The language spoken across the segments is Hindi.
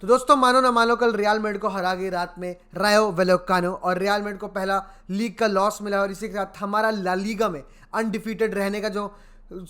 तो दोस्तों मानो ना मानो कल रियल मैड्रिड को हरा गई रात में रायो वेलोकानो और रियल मैड्रिड को पहला लीग का लॉस मिला और इसी के साथ हमारा ला लीगा में अनडिफीटेड रहने का जो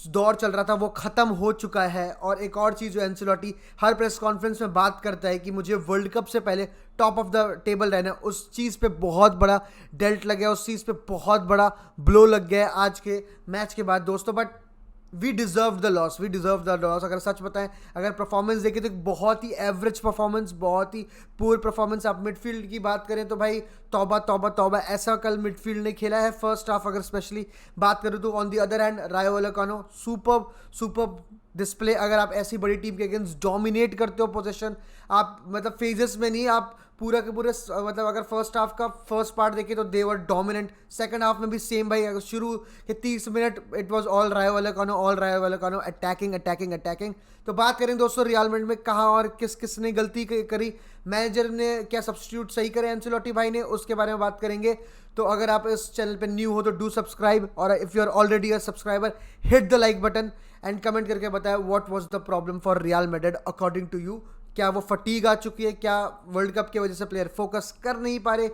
दौर चल रहा था वो खत्म हो चुका है। और एक और चीज़ जो एंसेलोटी हर प्रेस कॉन्फ्रेंस में बात करता है कि मुझे वर्ल्ड कप से पहले टॉप ऑफ द टेबल रहना है, उस चीज़ पे बहुत बड़ा डेल्ट लग गया, उस चीज़ पे बहुत बड़ा ब्लो लग गया आज के मैच के बाद दोस्तों। But we deserve the loss, we deserve the loss. अगर सच बताएं, अगर परफॉर्मेंस देखें तो बहुत ही एवरेज परफॉर्मेंस, बहुत ही पुअर परफॉर्मेंस। आप मिडफील्ड की बात करें तो भाई तौबा तौबा तौबा, ऐसा कल मिडफील्ड ने खेला है फर्स्ट हाफ। अगर स्पेशली बात करूँ तो ऑन द अदर हैंड रायो वैलेकानो सुपर्ब सुपर्ब डिस्प्ले। अगर आप ऐसी बड़ी टीम के अगेंस्ट डोमिनेट करते हो पोजीशन, आप मतलब फेजेस में नहीं, आप पूरा के पूरे मतलब अगर फर्स्ट हाफ का फर्स्ट पार्ट देखें तो they were dominant. Second half में भी सेम भाई, अगर शुरू के 30 मिनट इट वाज ऑल रायो वैलेकानो अटैकिंग अटैकिंग अटैकिंग। तो बात करें दोस्तों रियल मैड्रिड में कहाँ और किस किसने गलती करी, मैनेजर ने क्या सब्स्टिट्यूट सही करे एंसेलोटी भाई ने, उसके बारे में बात करेंगे। तो अगर आप इस चैनल पे न्यू हो तो डू सब्सक्राइब, और if you are already a subscriber hit the like button and comment करके बताएं what was the problem for Real Madrid according to you. क्या वो फटीग आ चुकी है, क्या वर्ल्ड कप की वजह से प्लेयर फोकस कर नहीं पा रहे,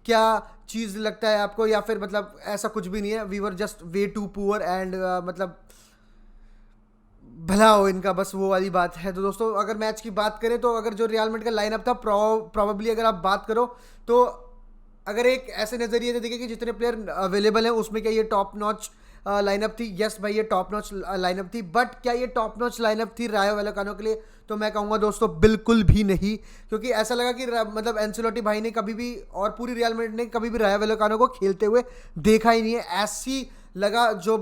क्या चीज़ लगता है आपको, या फिर मतलब ऐसा कुछ भी नहीं है, we were just way too poor and मतलब भला हो इनका, बस वो वाली बात है। तो दोस्तों अगर मैच की बात करें तो अगर जो रियल मैड्रिड का लाइनअप था प्रॉबेबली अगर आप बात करो तो अगर एक ऐसे नज़रिए से देखें कि जितने प्लेयर अवेलेबल हैं उसमें क्या ये टॉप नॉच लाइनअप थी? यस भाई, ये टॉप नॉच लाइनअप थी। बट क्या ये टॉप नॉच लाइनअप थी रायो वैलेकानो के लिए? तो मैं कहूँगा दोस्तों बिल्कुल भी नहीं, क्योंकि ऐसा लगा कि मतलब एंसेलोटी भाई ने कभी भी और पूरी रियल मैड्रिड ने कभी भी रायो वैलेकानो को खेलते हुए देखा ही नहीं है। ऐसी लगा जो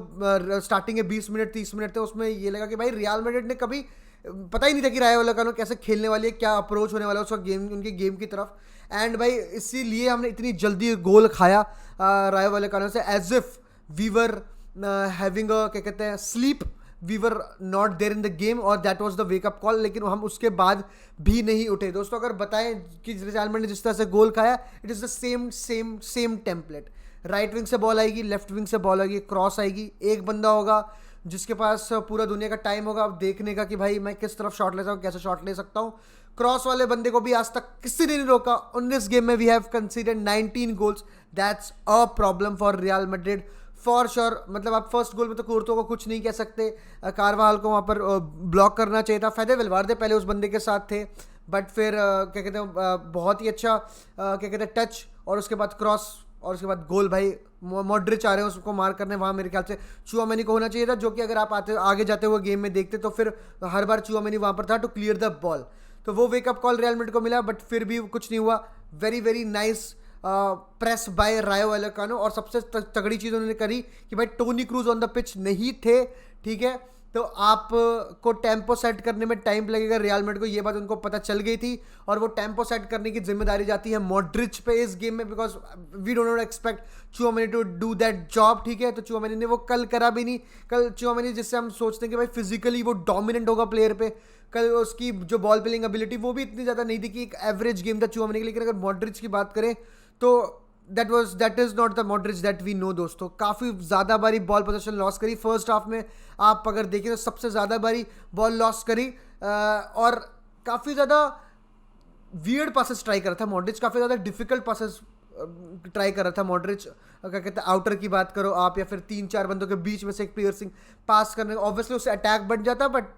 स्टार्टिंग के 20 मिनट 30 मिनट थे उसमें ये लगा कि भाई रियल मैड्रिड ने कभी पता ही नहीं था कि रायो वैलेकानो कैसे खेलने वाली है, क्या अप्रोच होने वाला है उसका गेम, उनके गेम की तरफ। एंड भाई इसीलिए हमने इतनी जल्दी गोल खाया रायो वैलेकानो से, as if we were having क्या कहते हैं sleep, we were not there in the game, और that was the wake up call. लेकिन हम उसके बाद भी नहीं उठे दोस्तों। अगर बताएं कि रियल मैड्रिड ने जिस तरह से गोल खाया, it is the same same same template. Right wing से बॉल आएगी, लेफ्ट विंग से बॉल आएगी, क्रॉस आएगी, एक बंदा होगा जिसके पास पूरा दुनिया का टाइम होगा अब देखने का कि भाई मैं किस तरफ शॉट ले सकता हूँ, कैसे शॉट ले सकता हूँ। क्रॉस वाले बंदे को भी आज तक किसी ने नहीं रोका। 19 गेम में we have considered 19 goals, that's a problem for Real Madrid for sure. मतलब आप फर्स्ट गोल में तो कोर्तो को कुछ नहीं कह सकते, कारवाल को वहाँ पर ब्लॉक करना चाहिए था। फेदे वेलवार्दे पहले उस बंदे के साथ थे, बट फिर क्या कहते हैं बहुत ही अच्छा क्या कहते हैं टच, और उसके बाद क्रॉस, और उसके बाद गोल। भाई मॉड्रिच आ रहे हैं उसको मार करने, वहाँ मेरे ख्याल से चुआमेनी को होना चाहिए था, जो कि अगर आप आगे जाते हुए गेम में देखते तो फिर हर बार चुआमेनी वहाँ पर था टू क्लियर द बॉल। तो वो वेकअप कॉल रियल मैड्रिड को मिला, बट फिर भी कुछ नहीं हुआ। Very very nice press by Rayo Vallecano. और सबसे तगड़ी चीज़ उन्होंने करी कि भाई Toni Kroos on the pitch नहीं थे, ठीक है, तो आप को टेम्पो सेट करने में टाइम लगेगा। रियल मैड्रिड को ये बात उनको पता चल गई थी, और वो टेम्पो सेट करने की जिम्मेदारी जाती है मॉड्रिच पे इस गेम में, because we don't expect Tchouameni to do that job, ठीक है। तो चुआमेनी ने वो कल करा भी नहीं। कल चुआमेनी जिससे हम सोचते हैं कि भाई फिजिकली वो डोमिनेंट होगा प्लेयर पे, कल उसकी जो बॉल प्लेइंग एबिलिटी वो भी इतनी ज़्यादा नहीं थी कि एक एवरेज गेम था चुआमेनी के। लेकिन अगर मॉड्रिच की बात करें तो that is not the Modric that we know दोस्तों। काफ़ी ज़्यादा बारी बॉल पोजीशन लॉस करी फर्स्ट हाफ में, आप अगर देखें तो सबसे ज़्यादा बारी बॉल लॉस करी, और काफ़ी ज़्यादा वियर्ड पासेस ट्राई कर रहा था मॉड्रिच, काफ़ी ज़्यादा डिफिकल्ट पासेस ट्राई कर रहा था मॉड्रिच। क्या कहते हैं आउटर की बात करो आप, या फिर 3-4 बंदों के बीच में से एक पियर्सिंग पास करने, ऑब्वियसली उससे अटैक बन जाता, बट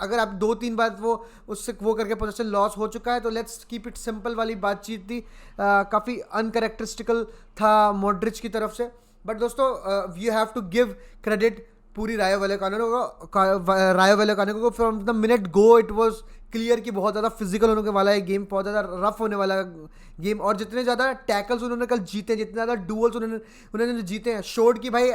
अगर आप 2-3 बार वो उससे वो करके पोजीशन लॉस हो चुका है। तो लेट्स कीप इट सिंपल वाली बातचीत थी, काफ़ी अनकैरेक्टरिस्टिकल था मॉड्रिच की तरफ से। बट दोस्तों you have to give credit पूरी रायो वैलेकानो को। From the minute go it was clear कि बहुत ज़्यादा फिजिकल होने वाला है गेम, बहुत ज़्यादा रफ होने वाला गेम। और जितने ज़्यादा टैकल्स उन्होंने कल जीते, जितने ज़्यादा डुअल्स उन्होंने जीते हैं, शोड कि भाई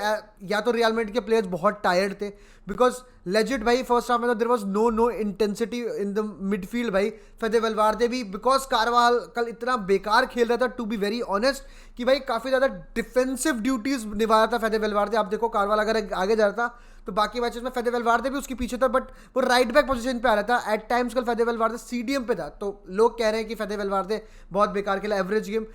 या तो रियल मैड्रिड के प्लेयर्स बहुत टायर्ड थे, बिकॉज लेजिट भाई फर्स्ट हाफ में तो there was no intensity in the midfield. भाई फेदे वेलवार्दे भी, बिकॉज कारवाल कल इतना बेकार खेल रहा था टू बी वेरी ऑनेस्ट, कि भाई काफ़ी ज़्यादा डिफेंसिव ड्यूटीज़ निभा रहा था फेदे वेलवार्दे। आप देखो कारवाल अगर आगे जा रहा था तो बाकी मैचेस में फेदे वेलवार्दे भी उसके पीछे था, बट वो राइट बैक पोजीशन पे आ रहा था। एट टाइम्स कल फेदे वेलवार्दे सीडीएम पे था, तो लोग कह रहे हैं कि फेदे वेलवार्दे बहुत बेकार खेला, average game.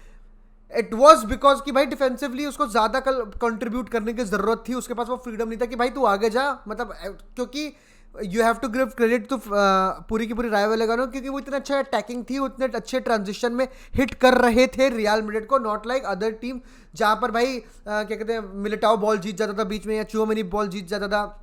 It was because कि भाई डिफेंसिवली उसको ज़्यादा कल कंट्रीब्यूट करने की ज़रूरत थी, उसके पास वो फ्रीडम नहीं था कि भाई तू आगे जा, मतलब क्योंकि you have to give credit to पूरी की पूरी रायो वैलेकानो, क्योंकि वो इतना अच्छा अटैकिंग थी, उतने अच्छे ट्रांजिशन में हिट कर रहे थे रियल मैड्रिड को, नॉट लाइक अदर टीम जहाँ पर भाई क्या कहते हैं मिलिटाओ बॉल जीत जाता था बीच में या चुआमेनी बॉल जीत जाता था,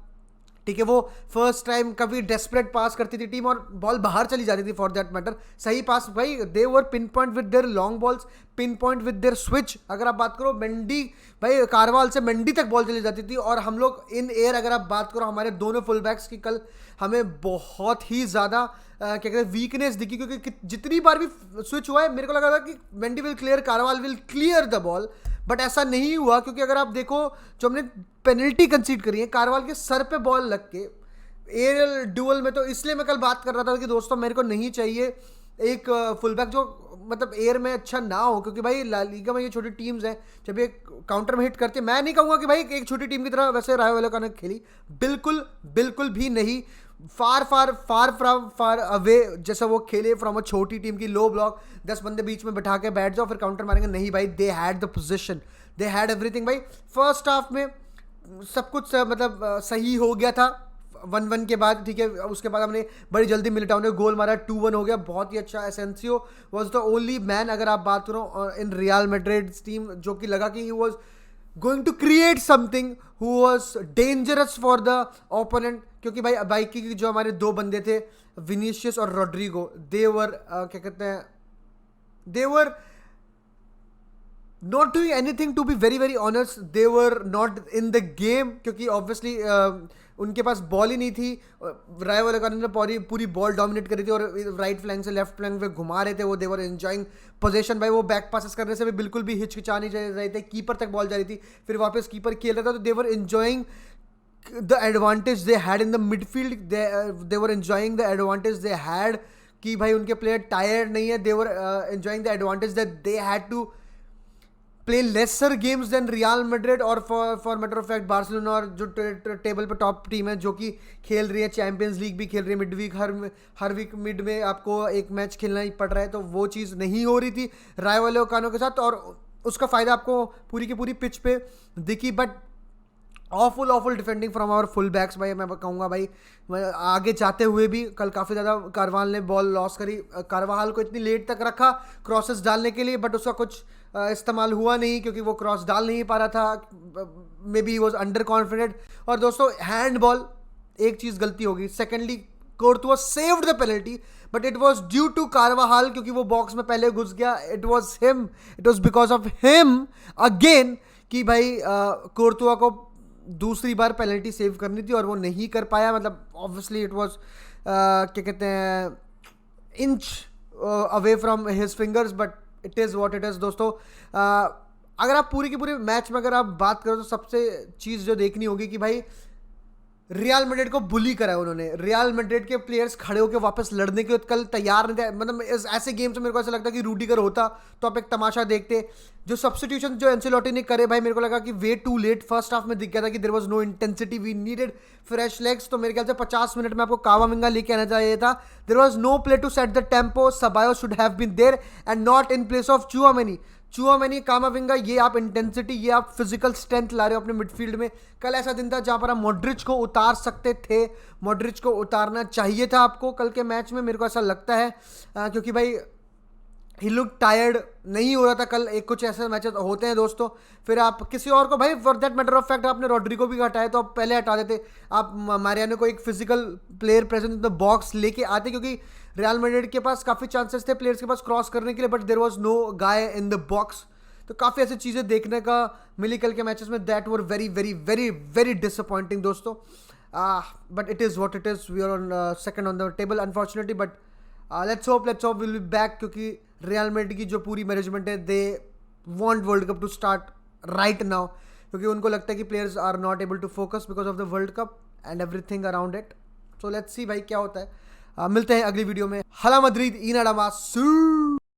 ठीक है। वो फर्स्ट टाइम कभी डेस्परेट पास करती थी टीम और बॉल बाहर चली जाती थी फॉर दैट मैटर, सही पास भाई they were pin point with their long balls, pin point with their switch. अगर आप बात करो मेंडी भाई कारवाल से मेंडी तक बॉल चली जाती थी, और हम लोग इन एयर अगर आप बात करो हमारे दोनों फुल बैक्स की कल हमें बहुत ही ज़्यादा क्या कहते हैं वीकनेस दिखी, क्योंकि जितनी बार भी स्विच हुआ है मेरे को लगा था कि Mendy will clear, Karwal will clear the ball, but ऐसा नहीं हुआ। क्योंकि अगर आप देखो जो हमने पेनल्टी कंसीड करी है कारवाल के सर पे बॉल लग के एरियल ड्यूअल में, तो इसलिए मैं कल बात कर रहा था कि दोस्तों मेरे को नहीं चाहिए एक फुलबैक जो मतलब एयर में अच्छा ना हो, क्योंकि भाई ला लीगा में ये छोटी टीम्स हैं, जब ये काउंटर में हिट करते हैं, मैं नहीं कहूँगा कि भाई एक छोटी टीम की तरह वैसे रायो वैलेकानो ने खेली, बिल्कुल बिल्कुल भी नहीं, फार अवे जैसा वो खेले फ्रॉम अ छोटी टीम की लो ब्लॉक 10 बंदे बीच में बैठा के बैठ जाओ फिर काउंटर मारेंगे, नहीं भाई they had the position, they had everything. भाई फर्स्ट हाफ में सब कुछ मतलब सही हो गया था 1-1 के बाद, ठीक है। उसके बाद हमने बड़ी जल्दी मिलिटाओ ने गोल मारा, 2-1 हो गया, बहुत ही अच्छा। एसेंसियो वाज द ओनली मैन अगर आप बात करो इन रियल मैड्रिड टीम जो कि लगा कि he was going to create something, who was dangerous for the opponent, क्योंकि भाई बाइकी के जो हमारे दो बंदे थे विनीशियस और रॉड्रिगो, दे वर क्या कहते हैं they were not doing anything, to be very very honest, they were not in the game, क्योंकि ऑब्वियसली उनके पास बॉल ही नहीं थी। रायो वैलेकानो ने पूरी बॉल डोमिनेट करी थी और राइट फ्लैंक से लेफ्ट फ्लैंक पे घुमा रहे थे वो, दे वर एंजॉइंग पोजीशन। भाई वो बैक पासेस करने से भी बिल्कुल भी हिचकिचा नहीं रहे थे, कीपर तक बॉल जा रही थी, फिर वापस कीपर खेल रहा था, तो they were enjoying the advantage they had in the midfield, they were enjoying the advantage they had कि भाई उनके प्लेयर टायर्ड नहीं है, they were enjoying the advantage that they had to play lesser games than Real Madrid और for matter of fact Barcelona, और जो टेबल पे टॉप टीम है जो कि खेल रही है चैंपियंस लीग भी खेल रही है मिड वीक, हर वीक मिड में आपको एक मैच खेलना ही पड़ रहा है, तो वो चीज़ नहीं हो रही थी रायो वैलेकानो के साथ, और उसका फ़ायदा आपको पूरी की पूरी पिच पे दिखी। But awful defending from our full backs भाई, मैं कहूँगा भाई आगे जाते हुए भी कल काफ़ी ज़्यादा कारवाल ने बॉल लॉस करी, कारवाल को इतनी लेट तक रखा क्रॉसेस डालने के लिए, बट उसका कुछ इस्तेमाल हुआ नहीं क्योंकि वो क्रॉस डाल नहीं पा रहा था, maybe was under confident. और दोस्तों हैंड बॉल एक चीज़ गलती होगी, secondly Courtois saved the penalty but it was due to Carvajal, क्योंकि वो बॉक्स में पहले घुस गया, it was because of him again कि भाई कोर्तुआ को दूसरी बार पेनल्टी सेव करनी थी और वो नहीं कर पाया, मतलब ऑब्वियसली इट वॉज क्या कहते हैं inch away from his fingers, but it is what it is. दोस्तों अगर आप पूरी की पूरी मैच में अगर आप बात करो तो सबसे चीज़ जो देखनी होगी कि भाई रियल मैड्रिड को बुली करा है उन्होंने, रियल मैड्रिड के प्लेयर्स खड़े होकर वापस लड़ने के कल तैयार नहीं थे, मतलब ऐसे गेम्स में मेरे को ऐसा लगता है कि रूडिगर होता तो आप एक तमाशा देखते। जो सब्स्टिट्यूशन जो एंसेलोटी ने करे भाई मेरे को लगा कि way too late, first half में दिख गया था कि there was no intensity, we needed fresh legs, तो मेरे ख्याल से 50 मिनट में आपको कावामिंगा लेके आना चाहिए था, there was no play to set the tempo, Ceballos should have been there and not in place of Tchouameni Camavinga, ये आप इंटेंसिटी, ये आप फिजिकल स्ट्रेंथ ला रहे हो अपने मिडफील्ड में। कल ऐसा दिन था जहां पर आप मॉड्रिच को उतार सकते थे, मॉड्रिच को उतारना चाहिए था आपको कल के मैच में, मेरे को ऐसा लगता है क्योंकि भाई ही लुक टायर्ड, नहीं हो रहा था कल, एक कुछ ऐसे मैचेस होते हैं दोस्तों, फिर आप किसी और को भाई for that matter of fact आपने रॉड्रिगो भी हटाया तो आप पहले हटा देते, आप मारियानो को एक physical player present in the box लेके आते, क्योंकि रियल मैड्रिड के पास काफ़ी चांसेस थे प्लेयर्स के पास क्रॉस करने के लिए, but there was no guy in the box. तो काफ़ी ऐसी चीज़ें देखने का मिली कल के मैचेस में, that were very very very very disappointing दोस्तों, but it is what it is, we are on second on the table unfortunately, but let's hope will be back, क्योंकि रियल मैड्रिड की जो पूरी मैनेजमेंट है they want world cup to start right now, क्योंकि उनको लगता है कि players are not able to focus because of the world cup and everything around it. So let's see भाई क्या होता है, मिलते हैं अगली वीडियो में। हाला मद्रिद इन अडामास।